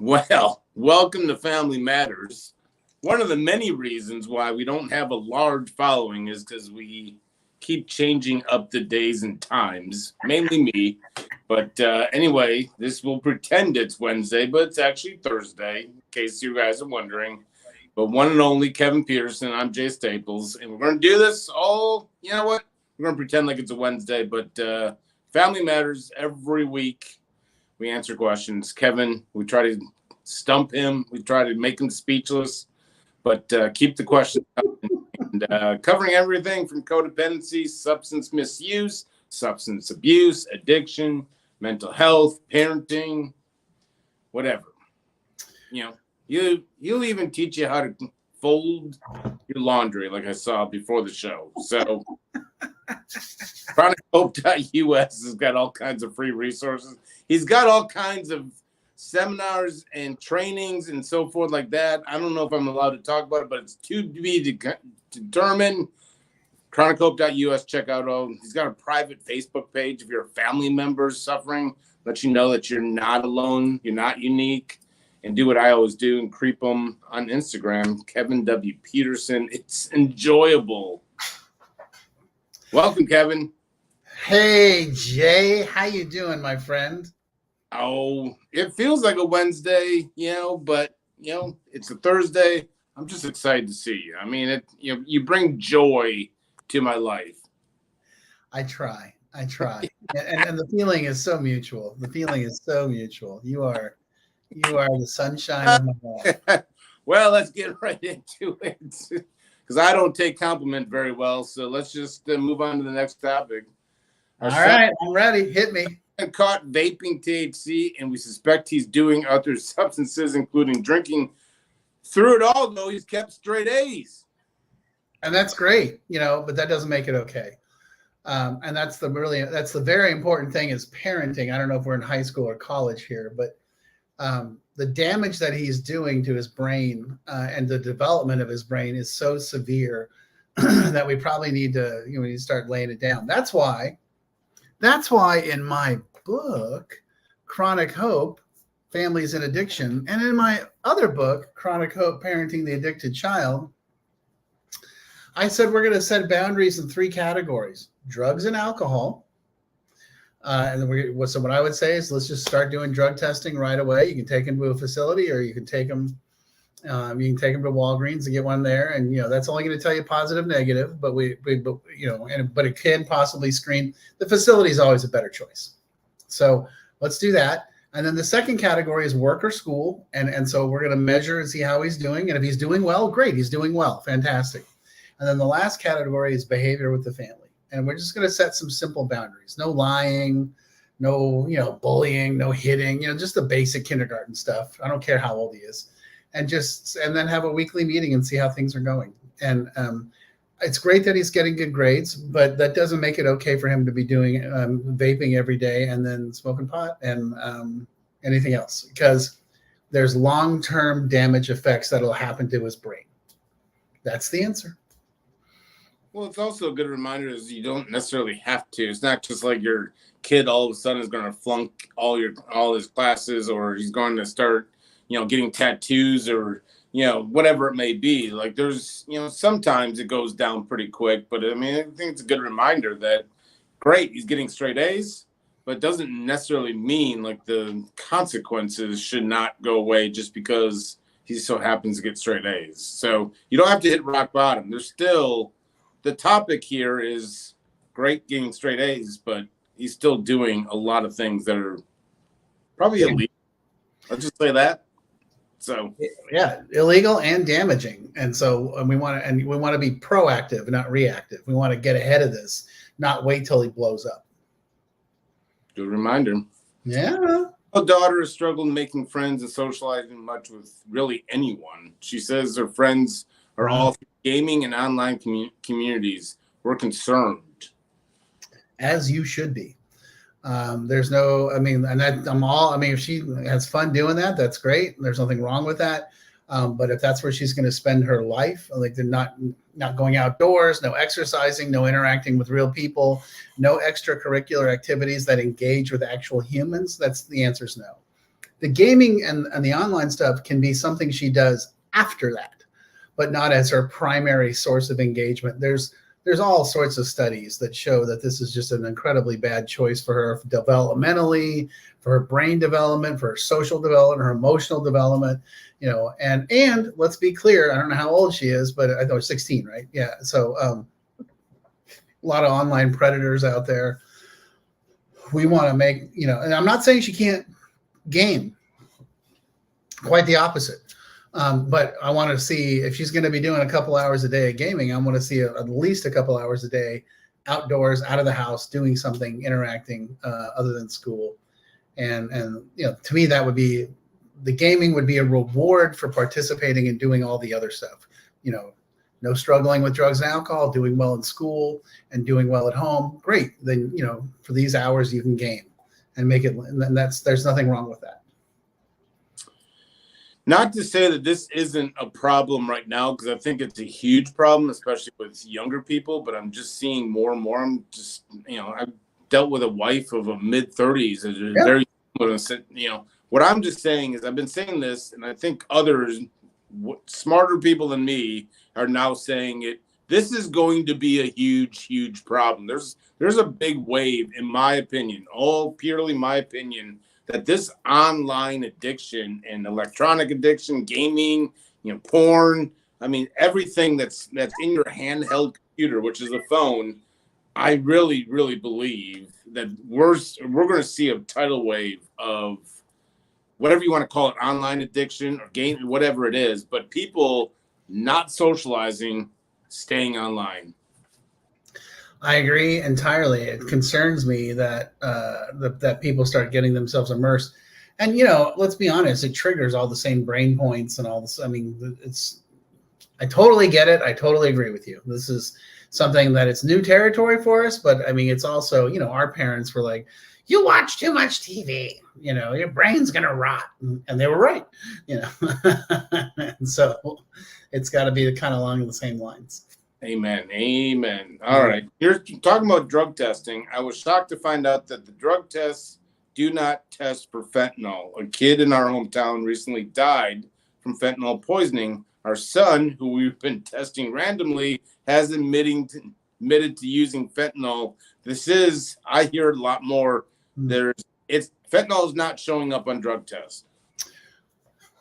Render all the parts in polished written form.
Well, welcome to Family Matters. One of the many reasons why we don't have a large following is because we keep changing up the days and times, mainly me. But anyway, this will pretend it's Wednesday, but it's actually Thursday, in case you guys are wondering. But one and only Kevin Peterson, I'm Jay Staples, and we're going to do this all, you know what? We're going to pretend like it's a Wednesday, but Family Matters every week. We answer questions. Kevin, we try to stump him. We try to make him speechless, but keep the questions coming. And covering everything from codependency, substance misuse, substance abuse, addiction, mental health, parenting, whatever. You know, you'll even teach you how to fold your laundry, like I saw before the show. So ChronicHope.us has got all kinds of free resources. He's got all kinds of seminars and trainings and so forth like that. I don't know if I'm allowed to talk about it, but it's to be determined. ChronicHope.us, check out all. He's got a private Facebook page if you're a family member suffering, let you know that you're not alone, you're not unique. And do what I always do and creep them on Instagram, Kevin W. Peterson. It's enjoyable. Welcome, Kevin. Hey, Jay. How you doing, my friend? Oh, it feels like a Wednesday, but, it's a Thursday. I'm just excited to see you. I mean, you bring joy to my life. I try. and the feeling is so mutual. You are the sunshine of my life. Well, let's get right into it because I don't take compliment very well. So let's just move on to the next topic. All right, I'm ready. Hit me. Caught vaping THC, and we suspect he's doing other substances, including drinking. Through it all, though, he's kept straight A's. And that's great, but that doesn't make it okay. And that's the very important thing is parenting. I don't know if we're in high school or college here, but the damage that he's doing to his brain and the development of his brain is so severe that we probably need to start laying it down. That's why in my book, Chronic Hope, Families in Addiction, and in my other book, Chronic Hope, Parenting the Addicted Child, I said we're going to set boundaries in 3 categories: drugs and alcohol. So what I would say is let's just start doing drug testing right away. You can take them to a facility, or you can take them to Walgreens and get one there. And that's only going to tell you positive, negative. But but it can possibly screen. The facility is always a better choice. So let's do that. And then the second category is work or school. And so we're going to measure and see how he's doing. And if he's doing well, great. He's doing well. Fantastic. And then the last category is behavior with the family. And we're just going to set some simple boundaries. No lying, no, bullying, no hitting, just the basic kindergarten stuff. I don't care how old he is. And then have a weekly meeting and see how things are going. And it's great that he's getting good grades, but that doesn't make it okay for him to be doing vaping every day and then smoking pot and anything else, because there's long-term damage effects that'll happen to his brain. That's the answer. Well, it's also a good reminder is you don't necessarily have to. It's not just like your kid all of a sudden is going to flunk all his classes, or he's going to start, getting tattoos or, whatever it may be. Like there's, sometimes it goes down pretty quick, but I mean, I think it's a good reminder that great, he's getting straight A's, but it doesn't necessarily mean like the consequences should not go away just because he so happens to get straight A's. So you don't have to hit rock bottom. There's still, the topic here is great getting straight A's, but he's still doing a lot of things that are probably illegal. Let's just say that. So yeah, illegal and damaging. And so we want to be proactive, not reactive. We want to get ahead of this, not wait till he blows up. Good reminder. Yeah. My daughter has struggled making friends and socializing much with really anyone. She says her friends are all gaming and online communities. We're concerned. As you should be. There's no, if she has fun doing that, that's great. There's nothing wrong with that. But if that's where she's going to spend her life, like they're not going outdoors, no exercising, no interacting with real people, no extracurricular activities that engage with actual humans, that's the answer is no. the gaming and the online stuff can be something she does after that, but not as her primary source of engagement. There's all sorts of studies that show that this is just an incredibly bad choice for her developmentally, for her brain development, for her social development, her emotional development, and let's be clear, I don't know how old she is, but I know 16, right? Yeah. So a lot of online predators out there. We want to make, and I'm not saying she can't game, quite the opposite. But I want to see if she's going to be doing a couple hours a day of gaming. I want to see at least a couple hours a day outdoors, out of the house, doing something, interacting other than school. And to me, that would be, the gaming would be a reward for participating and doing all the other stuff. No struggling with drugs and alcohol, doing well in school and doing well at home. Great. Then, for these hours you can game and make it, and there's nothing wrong with that. Not to say that this isn't a problem right now, because I think it's a huge problem, especially with younger people, but I'm just seeing more and more. I'm just, I've dealt with a wife of a mid-30s. Yeah. Very, what I'm just saying is, I've been saying this, and I think others, smarter people than me, are now saying it. This is going to be a huge, huge problem. There's a big wave, in my opinion, all purely my opinion, that this online addiction and electronic addiction, gaming, porn, everything that's in your handheld computer, which is a phone, I really, really believe that we're going to see a tidal wave of whatever you want to call it, online addiction or game, whatever it is, but people not socializing, staying online. I agree entirely. It concerns me that that people start getting themselves immersed, and let's be honest, it triggers all the same brain points and all this. I totally get it. I totally agree with you. This is something that it's new territory for us, but it's also, our parents were like, "You watch too much TV, your brain's gonna rot," and they were right, and so it's got to be kind of along the same lines. Amen. All right. You're talking about drug testing. I was shocked to find out that the drug tests do not test for fentanyl. A kid in our hometown recently died from fentanyl poisoning. Our son, who we've been testing randomly, has admitted to using fentanyl. I hear a lot more. Fentanyl is not showing up on drug tests.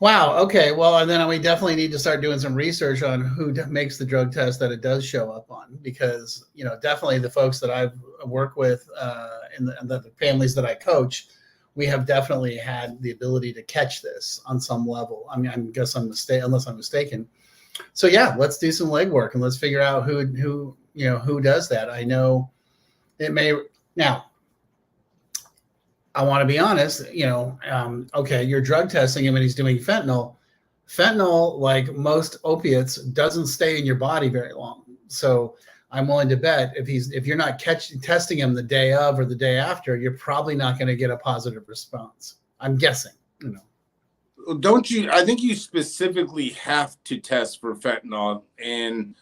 Wow. Okay. Well, and then we definitely need to start doing some research on who makes the drug test that it does show up on, because definitely the folks that I've worked with and the families that I coach, we have definitely had the ability to catch this on some level. I guess unless I'm mistaken. So yeah, let's do some legwork and let's figure out who does that. I know it may now. I want to be honest, okay, you're drug testing him and he's doing fentanyl. Fentanyl, like most opiates, doesn't stay in your body very long. So I'm willing to bet if you're not testing him the day of or the day after, you're probably not going to get a positive response. I'm guessing, Don't you? I think you specifically have to test for fentanyl, and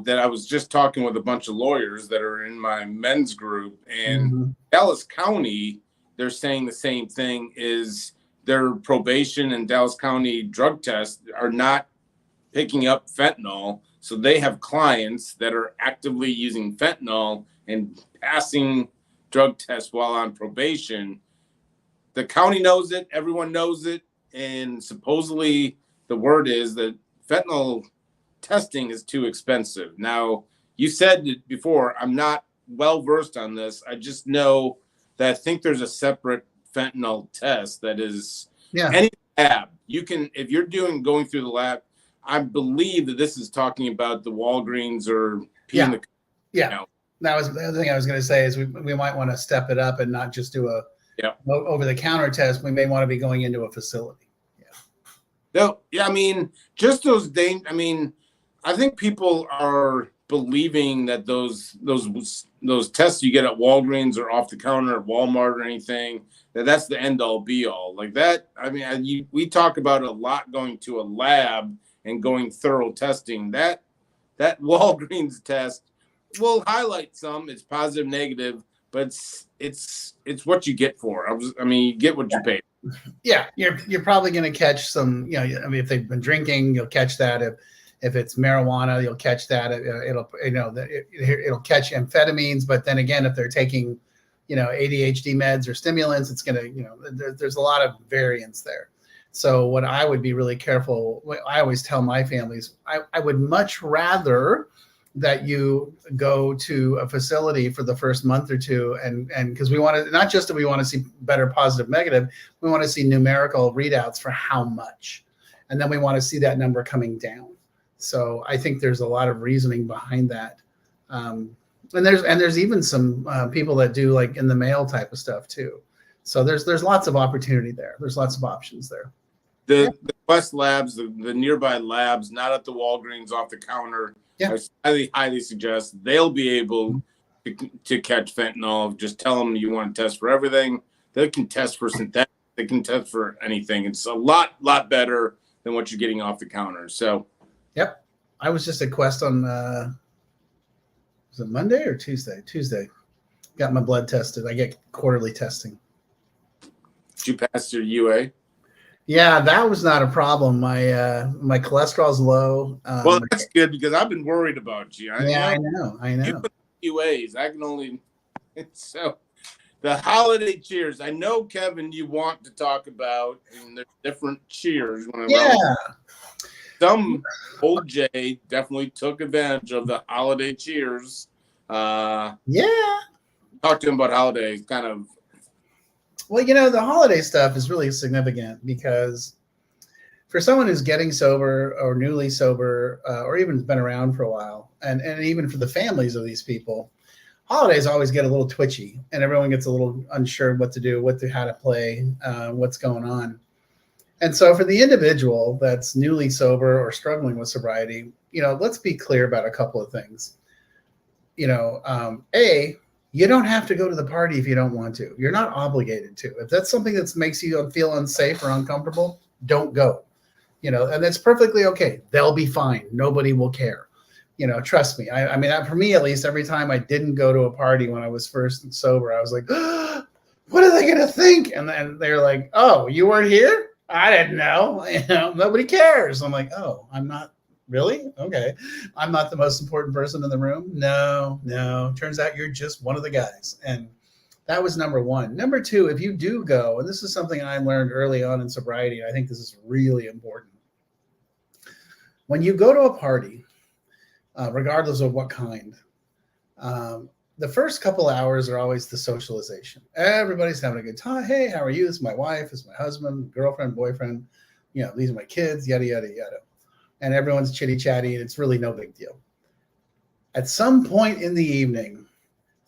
that I was just talking with a bunch of lawyers that are in my men's group, and Dallas County, they're saying the same thing, is their probation and Dallas County drug tests are not picking up fentanyl. So they have clients that are actively using fentanyl and passing drug tests while on probation. The county knows it, everyone knows it, and supposedly the word is that fentanyl testing is too expensive. Now, you said it before, I'm not well versed on this. I just know that I think there's a separate fentanyl test that is any lab. You can, if you're going through the lab, I believe that this is talking about the Walgreens or That was the other thing I was going to say is we might want to step it up and not just do a over-the-counter test. We may want to be going into a facility. Just those things. I think people are believing that those tests you get at Walgreens or off the counter at Walmart or anything, that's the end all be all. Like that, we talk about a lot going to a lab and going thorough testing. That Walgreens test will highlight some. It's positive, negative, but it's what you get for. You get what you pay. Yeah, you're probably going to catch some. I mean, if they've been drinking, you'll catch that. If it's marijuana, you'll catch that. It'll catch amphetamines. But then again, if they're taking, ADHD meds or stimulants, it's going to, there's a lot of variance there. So what I would be really careful, I always tell my families, I would much rather that you go to a facility for the first month or two, and because we want to, not just that we want to see better positive, negative, we want to see numerical readouts for how much, and then we want to see that number coming down. So I think there's a lot of reasoning behind that, and there's even some people that do like in the mail type of stuff too. So there's lots of opportunity there. There's lots of options there. The Quest labs, the nearby labs, not at the Walgreens off the counter. Yeah. I highly suggest they'll be able to catch fentanyl. Just tell them you want to test for everything. They can test for synthetic. They can test for anything. It's a lot better than what you're getting off the counter. So, yep. I was just at Quest on was it Monday or Tuesday? Tuesday. Got my blood tested. I get quarterly testing. Did you pass your UA? Yeah, that was not a problem. My cholesterol's low. Well, that's good because I've been worried about you. I know. You put UAs. I can only so the holiday cheers. I know, Kevin, you want to talk about, and there's different cheers. Some old Jay definitely took advantage of the holiday cheers. Yeah. Talk to him about holidays, kind of. Well, the holiday stuff is really significant because for someone who's getting sober or newly sober or even been around for a while, and even for the families of these people, holidays always get a little twitchy and everyone gets a little unsure what to do, how to play, what's going on. And so for the individual that's newly sober or struggling with sobriety, let's be clear about a couple of things. You don't have to go to the party if you don't want to. You're not obligated to. If that's something that makes you feel unsafe or uncomfortable, don't go. And that's perfectly okay. They'll be fine. Nobody will care. Trust me. I mean, for me, at least, every time I didn't go to a party when I was first sober, I was like, oh, what are they going to think? And then they're like, oh, you weren't here? I didn't know. Nobody cares. I'm like, oh, I'm not. Really? Okay. I'm not the most important person in the room. No. Turns out you're just one of the guys. And that was number one. Number two, if you do go, and this is something I learned early on in sobriety, and I think this is really important. When you go to a party, regardless of what kind, the first couple hours are always the socialization. Everybody's having a good time. Hey, how are you? This is my wife. This is my husband, girlfriend, boyfriend. These are my kids, yada, yada, yada. And everyone's chitty chatty, and it's really no big deal. At some point in the evening,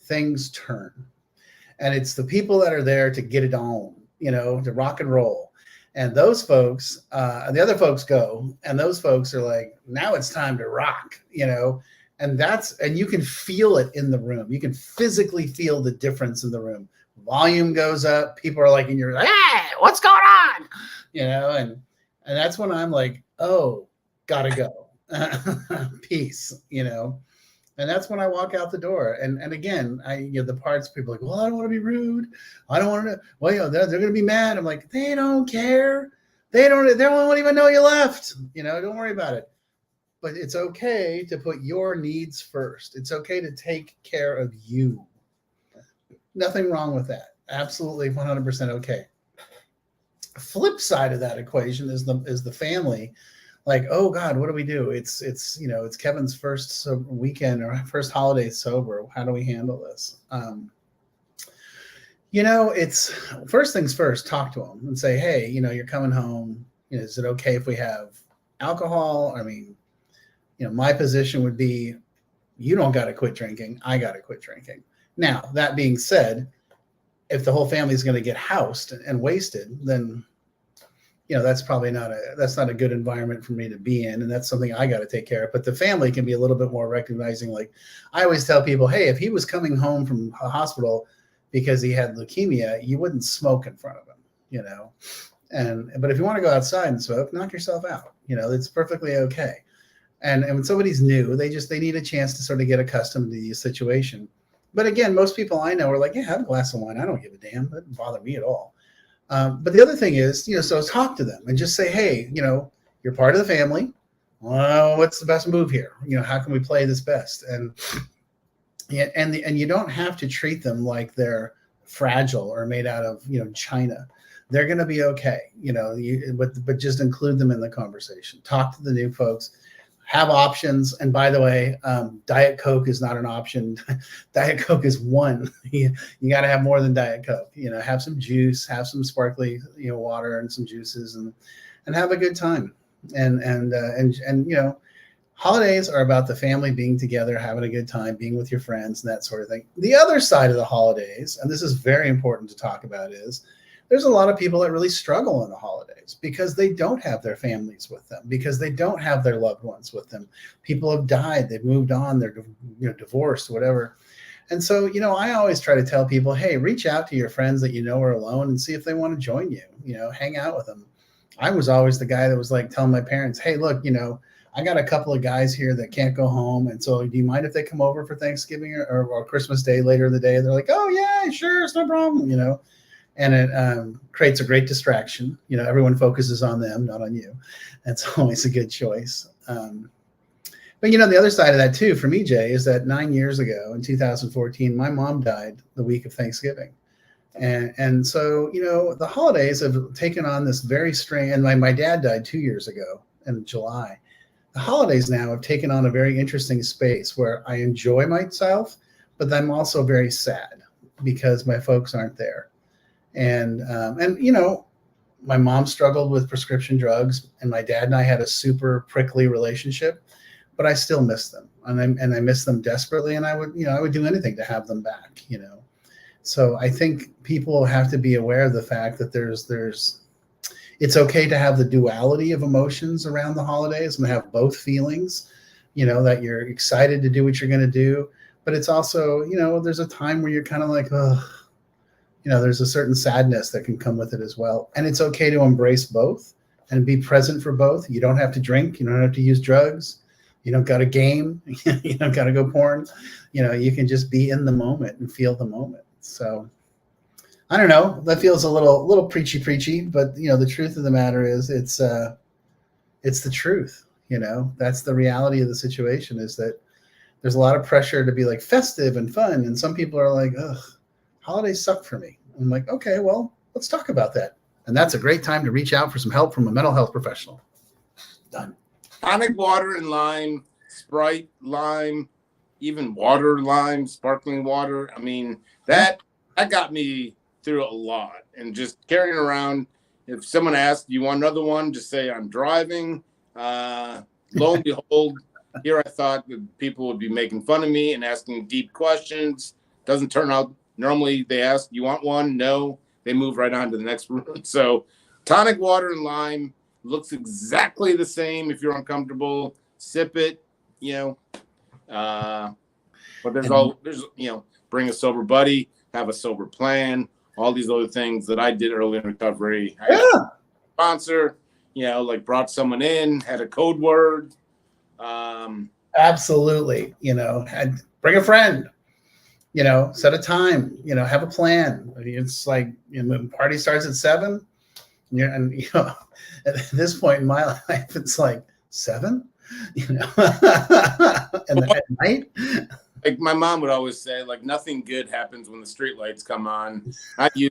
things turn. And it's the people that are there to get it on, to rock and roll. And those folks, and the other folks go, and those folks are like, now it's time to rock, and you can feel it in the room. You can physically feel the difference in the room. Volume goes up. People are like, hey, what's going on? And that's when I'm like, oh, gotta go. Peace, and that's when I walk out the door. And again, the parts people are like, well, I don't want to be rude. I don't want to, well, they're going to be mad. I'm like, they don't care. They won't even know you left. Don't worry about it. But it's okay to put your needs first. It's okay to take care of you. Nothing wrong with that. Absolutely 100% okay. Flip side of that equation is the family. Like, oh God, what do we do? It's Kevin's first weekend or first holiday sober. How do we handle this? It's first things first. Talk to him and say, hey, you're coming home. Is it okay if we have alcohol? I mean, my position would be, you don't got to quit drinking. I got to quit drinking. Now, that being said, if the whole family is going to get housed and wasted, then that's probably not a good environment for me to be in. And that's something I got to take care of. But the family can be a little bit more recognizing. Like I always tell people, hey, if he was coming home from a hospital because he had leukemia, you wouldn't smoke in front of him, but if you want to go outside and smoke, knock yourself out. It's perfectly okay. And when somebody's new, they need a chance to sort of get accustomed to the situation. But again, most people I know are like, yeah, have a glass of wine. I don't give a damn. That doesn't bother me at all. But the other thing is, so talk to them and just say, hey, you're part of the family. Well, what's the best move here? How can we play this best? And you don't have to treat them like they're fragile or made out of china. They're going to be okay, but just include them in the conversation. Talk to the new folks. Have options. And by the way, Diet Coke is not an option. Diet Coke is one. You got to have more than Diet Coke. Have some juice, have some sparkly water and some juices, and have a good time. And holidays are about the family being together, having a good time, being with your friends, and that sort of thing. The other side of the holidays, and this is very important to talk about, is there's a lot of people that really struggle in the holidays because they don't have their families with them, because they don't have their loved ones with them. People have died, they've moved on, they're divorced, whatever. And so, I always try to tell people, hey, reach out to your friends that are alone and see if they want to join you, hang out with them. I was always the guy that was like telling my parents, hey, look, I got a couple of guys here that can't go home. And so do you mind if they come over for Thanksgiving or Christmas Day later in the day? And they're like, oh, yeah, sure. It's no problem, and it creates a great distraction. Everyone focuses on them, not on you. That's always a good choice. But, the other side of that, too, for me, Jay, is that 9 years ago in 2014, my mom died the week of Thanksgiving. And so, the holidays have taken on this very strange, and my dad died 2 years ago in July. The holidays now have taken on a very interesting space where I enjoy myself, but I'm also very sad because my folks aren't there. And my mom struggled with prescription drugs, and my dad and I had a super prickly relationship, but I still miss them, and I miss them desperately. And I would do anything to have them back, So I think people have to be aware of the fact that it's okay to have the duality of emotions around the holidays and have both feelings, that you're excited to do what you're going to do, but it's also, there's a time where you're kind of like, oh, there's a certain sadness that can come with it as well. And it's okay to embrace both and be present for both. You don't have to drink. You don't have to use drugs. You don't got to game. You don't got to go porn. You can just be in the moment and feel the moment. So I don't know. That feels a little preachy, but the truth of the matter is it's the truth. That's the reality of the situation, is that there's a lot of pressure to be like festive and fun. And some people are like, ugh, holidays suck for me. I'm like, okay, well, let's talk about that. And that's a great time to reach out for some help from a mental health professional. Done. Tonic water and lime, Sprite, lime, even water, lime, sparkling water. I mean, that got me through a lot. And just carrying around, if someone asks, you want another one, just say I'm driving. Lo and behold, here I thought that people would be making fun of me and asking deep questions. Doesn't turn out. Normally they ask, you want one? No. They move right on to the next room. So tonic water and lime looks exactly the same. If you're uncomfortable, sip it, but there's bring a sober buddy, have a sober plan, all these other things that I did early in recovery. I had a sponsor, brought someone in, had a code word. Absolutely. Bring a friend, set a time, have a plan. It's like, when party starts at 7, and at this point in my life, it's like 7, and at night. Like my mom would always say, like, nothing good happens when the street lights come on. I use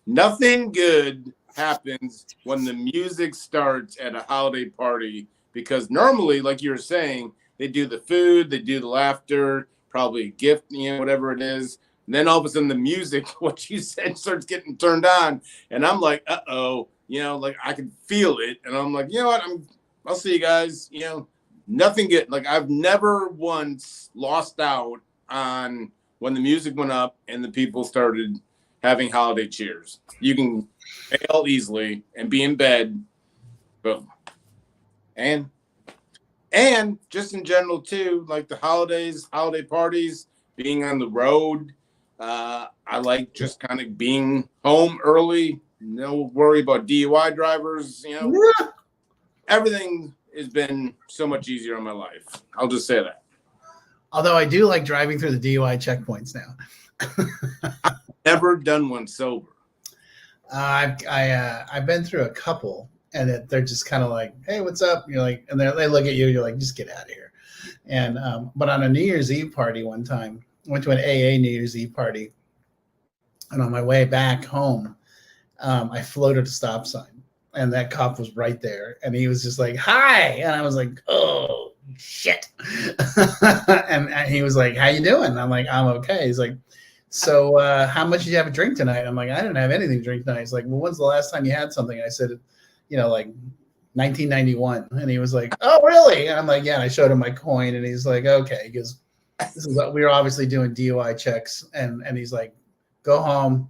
nothing good happens when the music starts at a holiday party, because normally, like you were saying, they do the food, they do the laughter, probably a gift, whatever it is. And then all of a sudden the music, what you said, starts getting turned on. And I'm like, uh-oh, I can feel it. And I'm like, I'll see you guys, nothing good. Like I've never once lost out on when the music went up and the people started having holiday cheers. You can fail easily and be in bed. Boom. And just in general too, like the holidays, holiday parties, being on the road. I like just kind of being home early. No worry about DUI drivers. Everything has been so much easier in my life. I'll just say that. Although I do like driving through the DUI checkpoints now. Never done one sober. I've been through a couple, and they're just kind of like, "Hey, what's up?" You're like, and they look at you. You're like, "Just get out of here." And but on a New Year's Eve party one time, I went to an AA New Year's Eve party, and on my way back home, I floated a stop sign, and that cop was right there, and he was just like, "Hi," and I was like, "Oh shit," and he was like, "How you doing?" And I'm like, "I'm okay." He's like, "So how much did you have a drink tonight?" I'm like, "I didn't have anything to drink tonight." He's like, "Well, when's the last time you had something?" I said, like 1991. And he was like, "Oh, really?" And I'm like, "Yeah." And I showed him my coin, and he's like, "Okay." He goes, "This is we were obviously doing DUI checks," and he's like, "Go home,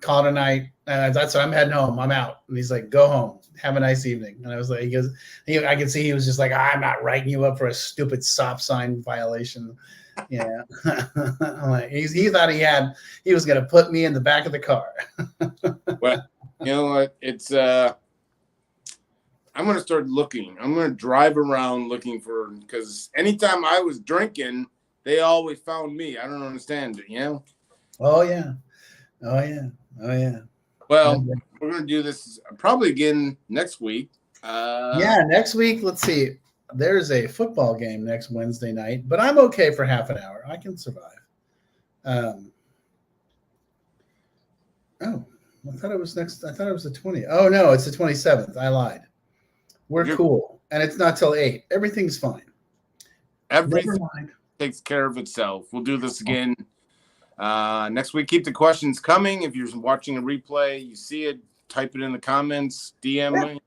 call it a night." And that's what I'm heading home. I'm out. And he's like, "Go home. Have a nice evening." And I was like, I could see he was just like, "I'm not writing you up for a stupid stop sign violation." Yeah. I'm like, he thought he was going to put me in the back of the car. Well, you know what? It's I'm gonna start looking. I'm gonna drive around looking for, because anytime I was drinking, they always found me. I don't understand it, you know? Oh yeah. Oh yeah. Oh yeah. Well, we're gonna do this probably again next week. Yeah, next week, let's see. There's a football game next Wednesday night, but I'm okay for half an hour. I can survive. Oh, I thought it was the 20th. Oh no, it's the 27th. I lied. We're cool. And it's not till 8. Everything's fine. Everything takes care of itself. We'll do this again next week. Keep the questions coming. If you're watching a replay, you see it, type it in the comments, DM me,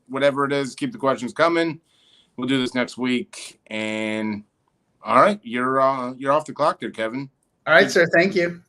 whatever it is. Keep the questions coming. We'll do this next week. And all right, you're off the clock there, Kevin. All right, sir. Thank you.